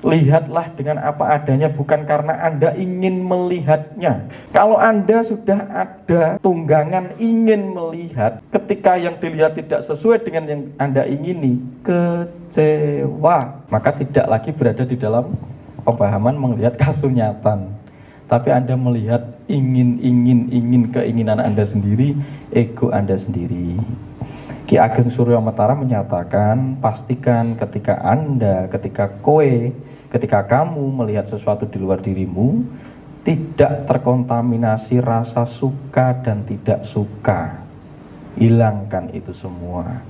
Lihatlah dengan apa adanya, bukan karena Anda ingin melihatnya. Kalau Anda sudah ada tunggangan ingin melihat, ketika yang dilihat tidak sesuai dengan yang Anda ingini, kecewa, maka tidak lagi berada di dalam pemahaman melihat kasunyatan, tapi Anda melihat ingin keinginan Anda sendiri, ego Anda sendiri. Ki Ageng Surya Metara menyatakan, pastikan ketika Anda, ketika kamu melihat sesuatu di luar dirimu, tidak terkontaminasi rasa suka dan tidak suka. Hilangkan itu semua,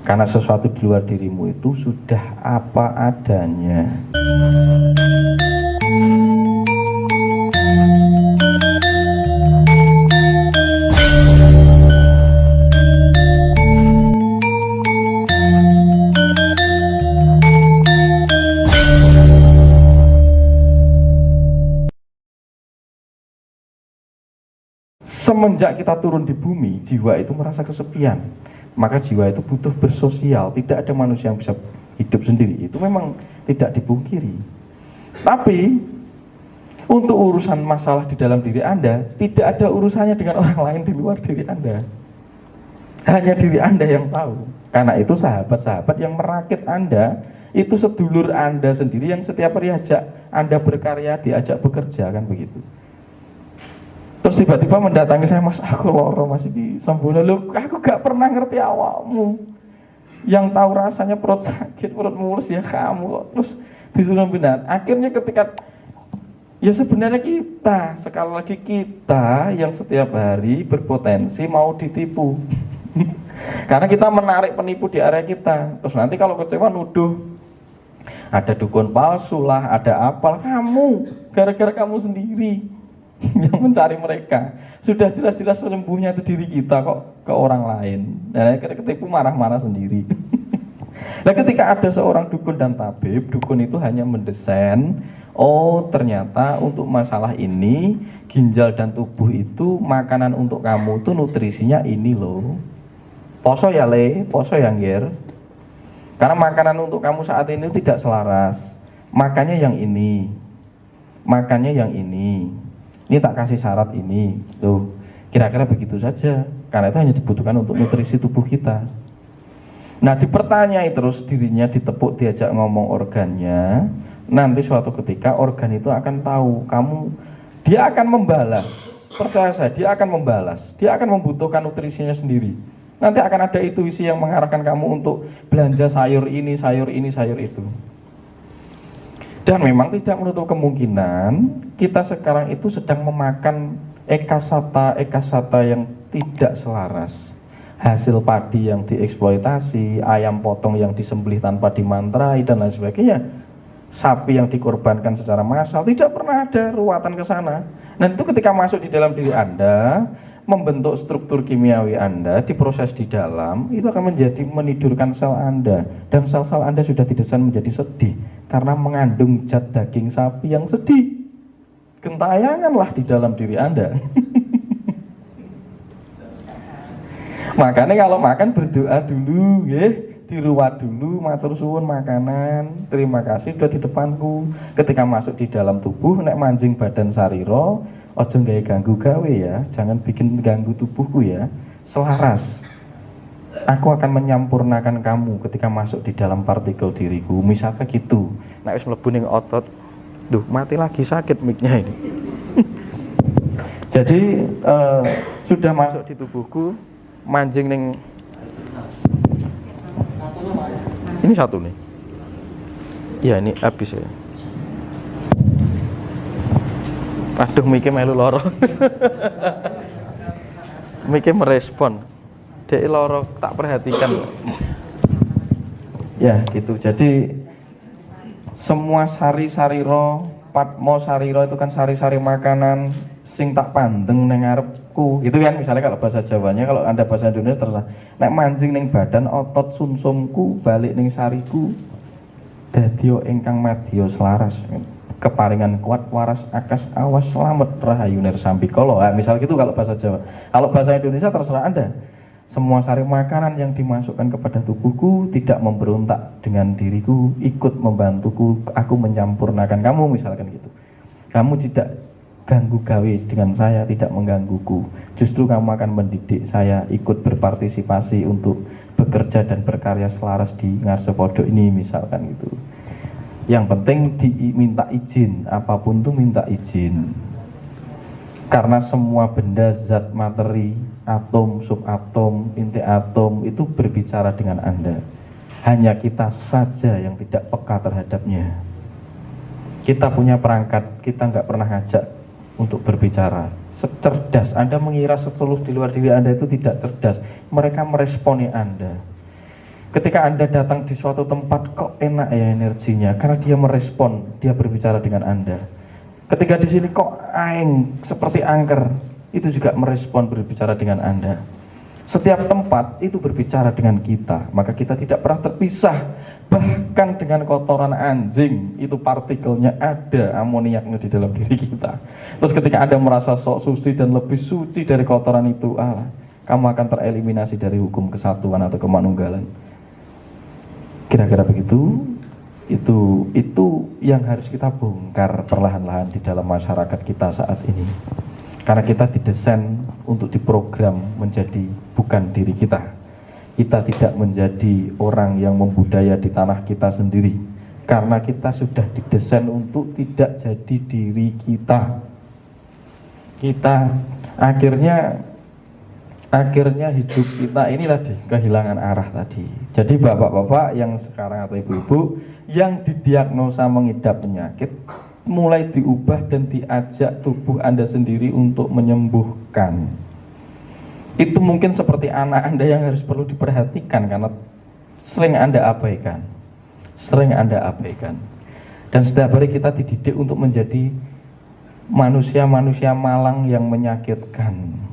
karena sesuatu di luar dirimu itu sudah apa adanya. Semenjak kita turun di bumi, jiwa itu merasa kesepian. Maka jiwa itu butuh bersosial. Tidak ada manusia yang bisa hidup sendiri. Itu memang tidak dipungkiri. Tapi untuk urusan masalah di dalam diri Anda, tidak ada urusannya dengan orang lain di luar diri Anda. Hanya diri Anda yang tahu. Karena itu sahabat-sahabat yang merakit Anda, itu sedulur Anda sendiri yang setiap hari ajak Anda berkarya, diajak bekerja, kan begitu. Terus tiba-tiba mendatangi saya, Mas, aku loro, Mas, ini sembuh. Loh, aku gak pernah ngerti awakmu. Yang tahu rasanya perut sakit, perut mulus ya kamu kok. Terus disuruh benar. Akhirnya ketika, ya sebenarnya kita, sekali lagi kita yang setiap hari berpotensi mau ditipu. Karena kita menarik penipu di area kita. Terus nanti kalau kecewa nuduh, ada dukun palsu lah, ada apa, kamu, gara-gara kamu sendiri yang mencari mereka. Sudah jelas-jelas sembuhnya itu diri kita kok ke orang lain. Dan ketipu marah-marah sendiri. Nah, ketika ada seorang dukun dan tabib, dukun itu hanya mendesain, oh ternyata untuk masalah ini ginjal dan tubuh itu makanan untuk kamu itu nutrisinya ini loh. Poso ya le, poso yang ger. Karena makanan untuk kamu saat ini tidak selaras. Makannya yang ini. Makannya yang ini. Ini tak kasih syarat ini, tuh kira-kira begitu saja. Karena itu hanya dibutuhkan untuk nutrisi tubuh kita. Nah, dipertanyai terus dirinya, ditepuk, diajak ngomong organnya. Nanti suatu ketika organ itu akan tahu dia akan membalas. Percaya saya, dia akan membalas. Dia akan membutuhkan nutrisinya sendiri. Nanti akan ada intuisi yang mengarahkan kamu untuk belanja sayur ini, sayur ini, sayur itu. Dan memang tidak menutup kemungkinan kita sekarang itu sedang memakan ekasata yang tidak selaras. Hasil padi yang dieksploitasi, ayam potong yang disembelih tanpa dimantrai dan lain sebagainya. Sapi yang dikorbankan secara massal, tidak pernah ada ruatan ke sana. Dan itu ketika masuk di dalam diri Anda, membentuk struktur kimiawi Anda, diproses di dalam, itu akan menidurkan sel Anda. Dan sel-sel Anda sudah didesain menjadi sedih karena mengandung zat daging sapi yang sedih. Gentayanganlah di dalam diri Anda. Makanya kalau makan berdoa dulu, diruat dulu, matur suwun makanan, terima kasih sudah di depanku. Ketika masuk di dalam tubuh, nek manjing badan sariro, ojo gawe ganggu gawe ya, jangan bikin ganggu tubuhku ya, selaras. Aku akan menyampurnakan kamu ketika masuk di dalam partikel diriku, misalnya gitu. Nek wis mlebu ning otot, duh mati lagi sakit mic-nya ini. Jadi sudah masuk di tubuhku, manjing ning ini satu nih. Ya ini habis ya. Aduh mikir melu loro. Mikir merespon. Dek loro tak perhatikan. Ya gitu. Jadi semua sari-sariro, patmo sariro itu kan sari-sari makanan sing tak pandeng neng ngarepku. Gitu kan misalnya kalau bahasa Jawanya, kalau Anda bahasa Indonesia terserah. Nek mancing neng badan otot sumsumku balik neng sariku. Dadya ingkang madya selaras. Keparingan kuat waras akas awas selamat rahayu nersambikala. Nah, misal gitu kalau bahasa Jawa. Kalau bahasa Indonesia terserah Anda. Semua sari makanan yang dimasukkan kepada tubuhku tidak memberontak dengan diriku, ikut membantuku, aku menyampurnakan kamu, misalkan gitu. Kamu tidak ganggu gawe dengan saya, tidak menggangguku. Justru kamu akan mendidik saya ikut berpartisipasi untuk bekerja dan berkarya selaras di Ngarsopodo ini, misalkan gitu. Yang penting diminta izin, apapun tuh minta izin. Karena semua benda, zat, materi, atom, subatom, inti atom itu berbicara dengan Anda. Hanya kita saja yang tidak peka terhadapnya. Kita punya perangkat, kita nggak pernah ngajak untuk berbicara. Cerdas, Anda mengira seluruh di luar diri Anda itu tidak cerdas. Mereka meresponi Anda. Ketika Anda datang di suatu tempat, kok enak ya energinya, karena dia merespon, dia berbicara dengan Anda. Ketika di sini kok aeng seperti angker, itu juga merespon, berbicara dengan Anda. Setiap tempat itu berbicara dengan kita, maka kita tidak pernah terpisah. Bahkan dengan kotoran anjing, itu partikelnya ada, amoniaknya di dalam diri kita. Terus ketika Anda merasa sok suci dan lebih suci dari kotoran itu, kamu akan tereliminasi dari hukum kesatuan atau kemanunggalan. Kira-kira begitu. Itu yang harus kita bongkar perlahan-lahan di dalam masyarakat kita saat ini. Karena kita didesain untuk diprogram menjadi bukan diri kita. Kita tidak menjadi orang yang membudaya di tanah kita sendiri. Karena kita sudah didesain untuk tidak jadi diri kita. Kita akhirnya hidup kita ini tadi kehilangan arah tadi. Jadi bapak-bapak yang sekarang atau ibu-ibu yang didiagnosa mengidap penyakit, mulai diubah dan diajak tubuh Anda sendiri untuk menyembuhkan. Itu mungkin seperti anak Anda yang harus perlu diperhatikan, karena sering Anda abaikan. Dan setiap hari kita dididik untuk menjadi manusia-manusia malang yang menyakitkan.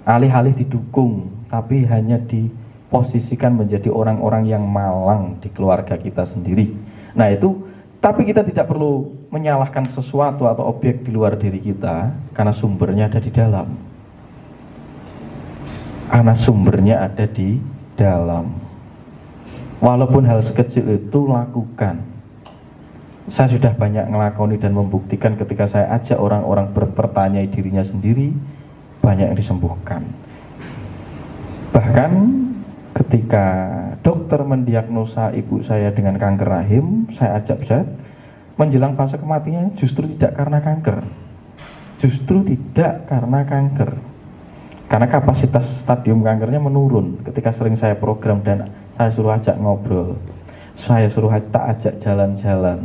Alih-alih didukung, tapi hanya diposisikan menjadi orang-orang yang malang di keluarga kita sendiri. Nah itu, tapi kita tidak perlu menyalahkan sesuatu atau objek di luar diri kita, karena sumbernya ada di dalam. Walaupun hal sekecil itu lakukan. Saya sudah banyak ngelakoni dan membuktikan ketika saya ajak orang-orang berpertanyai dirinya sendiri, banyak yang disembuhkan. Bahkan ketika dokter mendiagnosa ibu saya dengan kanker rahim, saya ajak menjelang fase kematiannya justru tidak karena kanker. Karena kapasitas stadium kankernya menurun ketika sering saya program dan saya suruh ajak ngobrol. Saya suruh tak ajak jalan-jalan.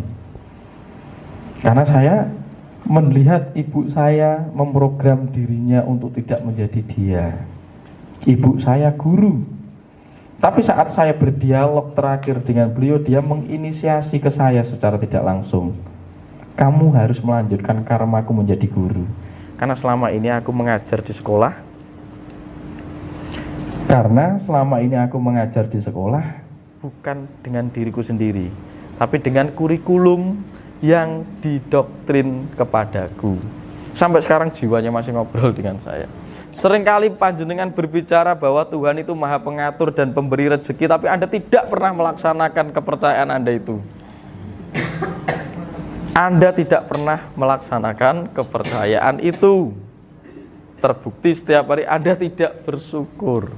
Karena saya melihat ibu saya memprogram dirinya untuk tidak menjadi dia. Ibu saya guru. Tapi saat saya berdialog terakhir dengan beliau, dia menginisiasi ke saya secara tidak langsung. Kamu harus melanjutkan karmaku menjadi guru. Karena selama ini aku mengajar di sekolah. Bukan dengan diriku sendiri, tapi dengan kurikulum yang didoktrin kepadaku. Sampai sekarang jiwanya masih ngobrol dengan saya. Seringkali panjenengan berbicara bahwa Tuhan itu maha pengatur dan pemberi rezeki, tapi Anda tidak pernah melaksanakan kepercayaan Anda itu. Anda tidak pernah melaksanakan kepercayaan itu. Terbukti setiap hari Anda tidak bersyukur.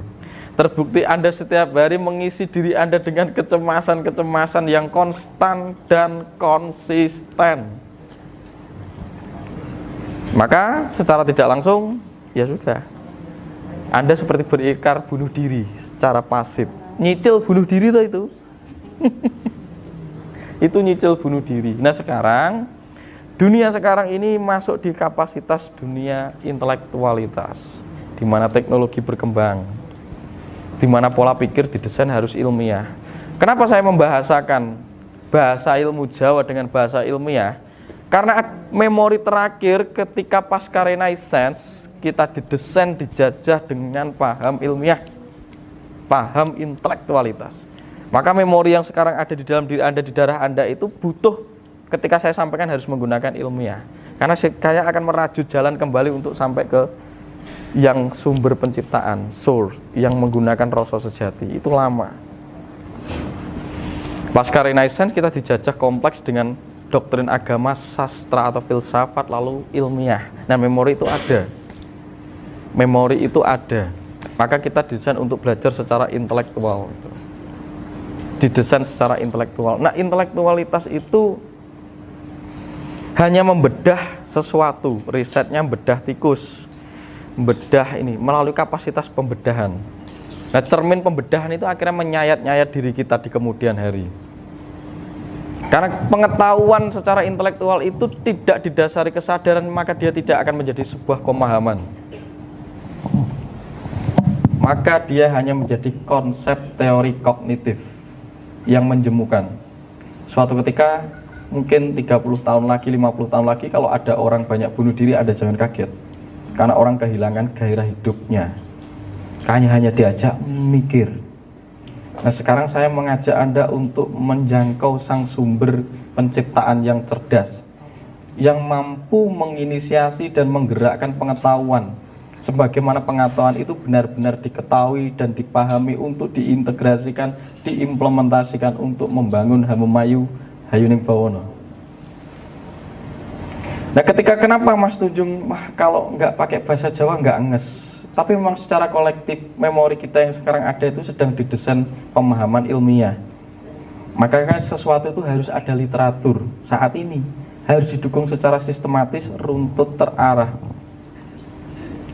Terbukti Anda setiap hari mengisi diri Anda dengan kecemasan-kecemasan yang konstan dan konsisten. Maka secara tidak langsung, ya sudah, Anda seperti berikrar bunuh diri secara pasif. Nyicil bunuh diri itu. Itu nyicil bunuh diri. Nah sekarang, dunia sekarang ini masuk di kapasitas dunia intelektualitas, di mana teknologi berkembang, di mana pola pikir didesain harus ilmiah. Kenapa saya membahasakan bahasa ilmu Jawa dengan bahasa ilmiah? Karena memori terakhir ketika pasca Renaissance, kita didesain, dijajah dengan paham ilmiah, paham intelektualitas. Maka memori yang sekarang ada di dalam diri Anda, di darah Anda itu butuh, ketika saya sampaikan harus menggunakan ilmiah. Karena saya akan merajut jalan kembali untuk sampai ke yang sumber penciptaan, source, yang menggunakan rasa sejati, itu lama. Pasca Renaissance kita dijajah kompleks dengan doktrin agama, sastra atau filsafat, lalu ilmiah. Nah, memori itu ada. Memori itu ada. Maka kita didesain untuk belajar secara intelektual. Didesain secara intelektual. Nah, intelektualitas itu hanya membedah sesuatu, risetnya bedah tikus, bedah ini melalui kapasitas pembedahan. Nah, cermin pembedahan itu akhirnya menyayat-nyayat diri kita di kemudian hari. Karena pengetahuan secara intelektual itu tidak didasari kesadaran, maka dia tidak akan menjadi sebuah pemahaman. Maka dia hanya menjadi konsep teori kognitif yang menjemukan. Suatu ketika, mungkin 30 tahun lagi, 50 tahun lagi, kalau ada orang banyak bunuh diri, Anda jangan kaget. Karena orang kehilangan gairah hidupnya. Hanya diajak mikir. Nah, sekarang saya mengajak Anda untuk menjangkau sang sumber penciptaan yang cerdas, yang mampu menginisiasi dan menggerakkan pengetahuan, sebagaimana pengetahuan itu benar-benar diketahui dan dipahami untuk diintegrasikan, diimplementasikan untuk membangun Hamemayu Hayuning Bawono. Nah, ketika kenapa Mas Tunjung, kalau nggak pakai bahasa Jawa nggak nges. Tapi memang secara kolektif memori kita yang sekarang ada itu sedang didesain pemahaman ilmiah. Maka kan sesuatu itu harus ada literatur. Saat ini harus didukung secara sistematis, runtut, terarah.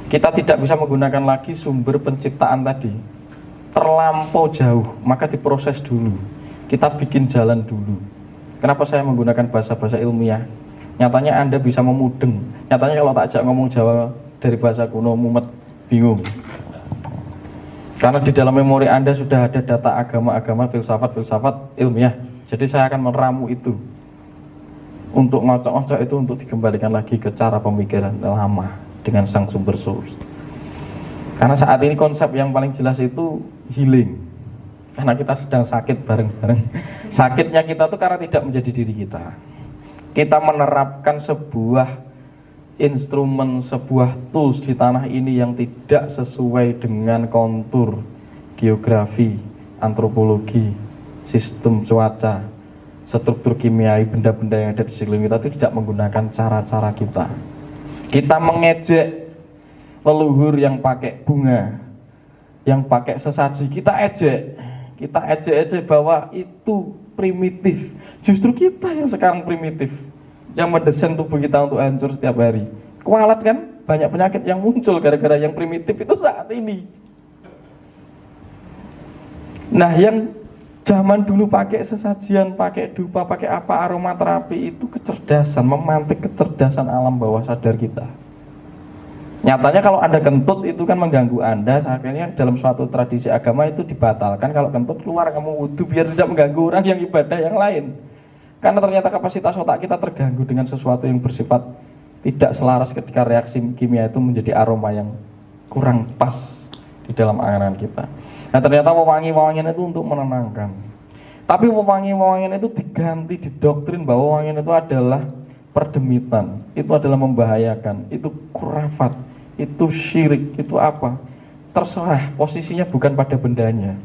Kita tidak bisa menggunakan lagi sumber penciptaan tadi. Terlampau jauh, maka diproses dulu. Kita bikin jalan dulu. Kenapa saya menggunakan bahasa-bahasa ilmiah? Nyatanya Anda bisa memudeng. Nyatanya kalau tak ajak ngomong Jawa dari bahasa kuno, mumet, bingung. Karena di dalam memori Anda sudah ada data agama-agama, filsafat-filsafat ilmiah. Jadi saya akan meramu itu. Untuk ngocok-ngocok itu untuk dikembalikan lagi ke cara pemikiran lama dengan sang sumber source. Karena saat ini konsep yang paling jelas itu healing. Karena kita sedang sakit bareng-bareng. Sakitnya kita tuh karena tidak menjadi diri kita. Kita menerapkan sebuah instrumen, sebuah tools di tanah ini yang tidak sesuai dengan kontur geografi, antropologi, sistem cuaca, struktur kimiawi, benda-benda yang ada di sekeliling kita itu tidak menggunakan cara-cara kita. Kita mengejek leluhur yang pakai bunga, yang pakai sesaji, kita ejek bahwa itu primitif. Justru kita yang sekarang primitif, yang mendesain tubuh kita untuk hancur setiap hari. Kualat kan? Banyak penyakit yang muncul gara-gara yang primitif itu saat ini. Nah, yang zaman dulu pakai sesajian, pakai dupa, pakai apa, aromaterapi, itu kecerdasan, memantik kecerdasan alam bawah sadar kita. Nyatanya kalau Anda kentut itu kan mengganggu Anda. Akhirnya dalam suatu tradisi agama itu dibatalkan. Kalau kentut keluar kamu wudhu biar tidak mengganggu orang yang ibadah yang lain. Karena ternyata kapasitas otak kita terganggu dengan sesuatu yang bersifat tidak selaras ketika reaksi kimia itu menjadi aroma yang kurang pas di dalam angan kita. Nah, ternyata wewangi-wewangian itu untuk menenangkan. Tapi wewangi-wewangian itu diganti, didoktrin bahwa wewangian itu adalah perdemitan, itu adalah membahayakan, itu khurafat, itu syirik, itu apa? Terserah, posisinya bukan pada bendanya,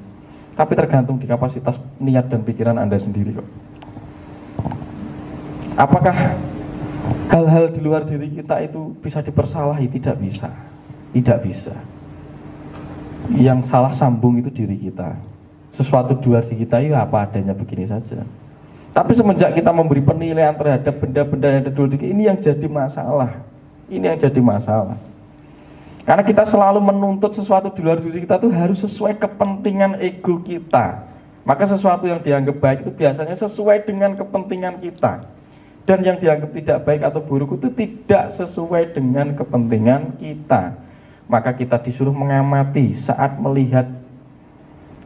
tapi tergantung di kapasitas niat dan pikiran Anda sendiri kok. Apakah hal-hal di luar diri kita itu bisa dipersalahi? Tidak bisa. Tidak bisa. Yang salah sambung itu diri kita. Sesuatu di luar diri kita ya apa adanya begini saja. Tapi semenjak kita memberi penilaian terhadap benda-benda yang ada di luar diri, ini yang jadi masalah. Ini yang jadi masalah. Karena kita selalu menuntut sesuatu di luar diri kita itu harus sesuai kepentingan ego kita. Maka sesuatu yang dianggap baik itu biasanya sesuai dengan kepentingan kita. Dan yang dianggap tidak baik atau buruk itu tidak sesuai dengan kepentingan kita. Maka kita disuruh mengamati saat melihat.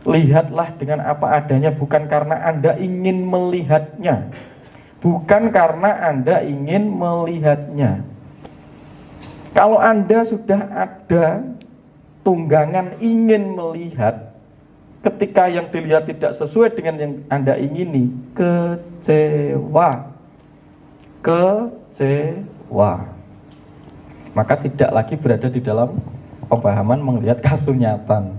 Lihatlah dengan apa adanya, bukan karena Anda ingin melihatnya. Bukan karena Anda ingin melihatnya. Kalau Anda sudah ada tunggangan ingin melihat, ketika yang dilihat tidak sesuai dengan yang Anda ingini, kecewa. Kecewa. maka tidak lagi berada di dalam pemahaman melihat kasunyatan,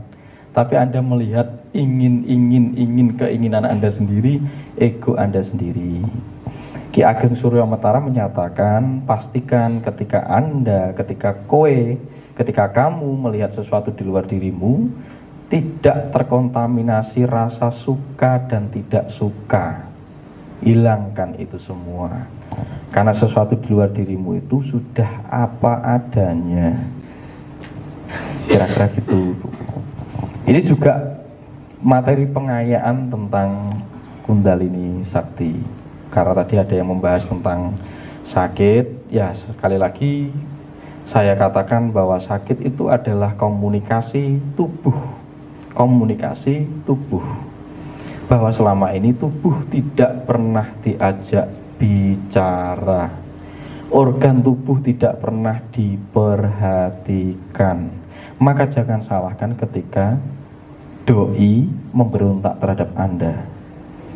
tapi Anda melihat ingin keinginan Anda sendiri, ego Anda sendiri. Ki Ageng Surya Metara menyatakan, pastikan ketika Anda, ketika kamu melihat sesuatu di luar dirimu, tidak terkontaminasi rasa suka dan tidak suka. Hilangkan itu semua. Karena sesuatu di luar dirimu itu sudah apa adanya. Kira-kira gitu. Ini juga materi pengayaan tentang Kundalini Sakti. Karena tadi ada yang membahas tentang sakit, ya sekali lagi saya katakan bahwa sakit itu adalah komunikasi tubuh. Komunikasi tubuh. Bahwa selama ini tubuh tidak pernah diajak bicara. Organ tubuh tidak pernah diperhatikan. Maka jangan salahkan ketika doi memberontak terhadap Anda.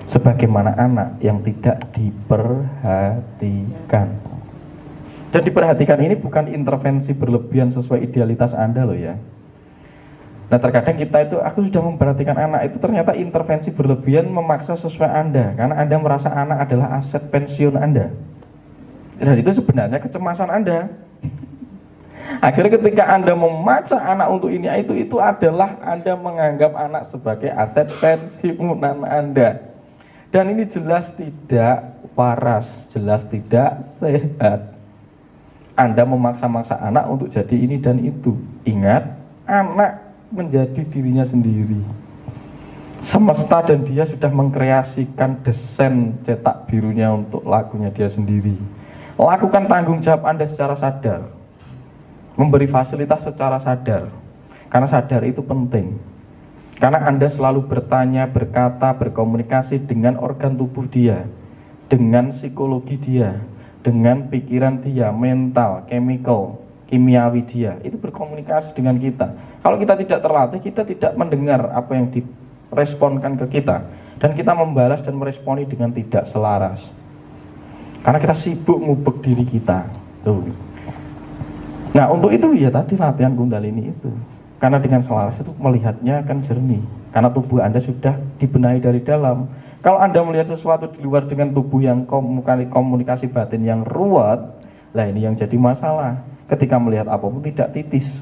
Sebagaimana anak yang tidak diperhatikan. Dan diperhatikan ini bukan intervensi berlebihan sesuai idealitas Anda loh ya. Nah terkadang kita itu, aku sudah memperhatikan anak itu, ternyata intervensi berlebihan memaksa sesuai Anda. Karena Anda merasa anak adalah aset pensiun Anda. Dan itu sebenarnya kecemasan Anda. Akhirnya ketika Anda memaksa anak untuk ini itu adalah Anda menganggap anak sebagai aset pensiunan Anda. Dan ini jelas tidak waras, jelas tidak sehat. Anda memaksa-maksa anak untuk jadi ini dan itu. Ingat, anak menjadi dirinya sendiri. Semesta dan dia sudah mengkreasikan desain cetak birunya untuk lagunya dia sendiri. Lakukan tanggung jawab Anda secara sadar. Memberi fasilitas secara sadar. Karena sadar itu penting. Karena Anda selalu bertanya, berkata, berkomunikasi dengan organ tubuh dia, dengan psikologi dia, dengan pikiran dia, mental, chemical, kimiawi dia. Itu berkomunikasi dengan kita. Kalau kita tidak terlatih, kita tidak mendengar apa yang diresponkan ke kita. Dan kita membalas dan meresponi dengan tidak selaras. Karena kita sibuk ngubek diri kita. Tuh. Nah untuk itu ya tadi latihan Kundalini itu. Karena dengan selaras itu melihatnya akan jernih. Karena tubuh Anda sudah dibenahi dari dalam. Kalau Anda melihat sesuatu di luar dengan tubuh yang komunikasi batin yang ruwet, lah ini yang jadi masalah. Ketika melihat apapun tidak titis.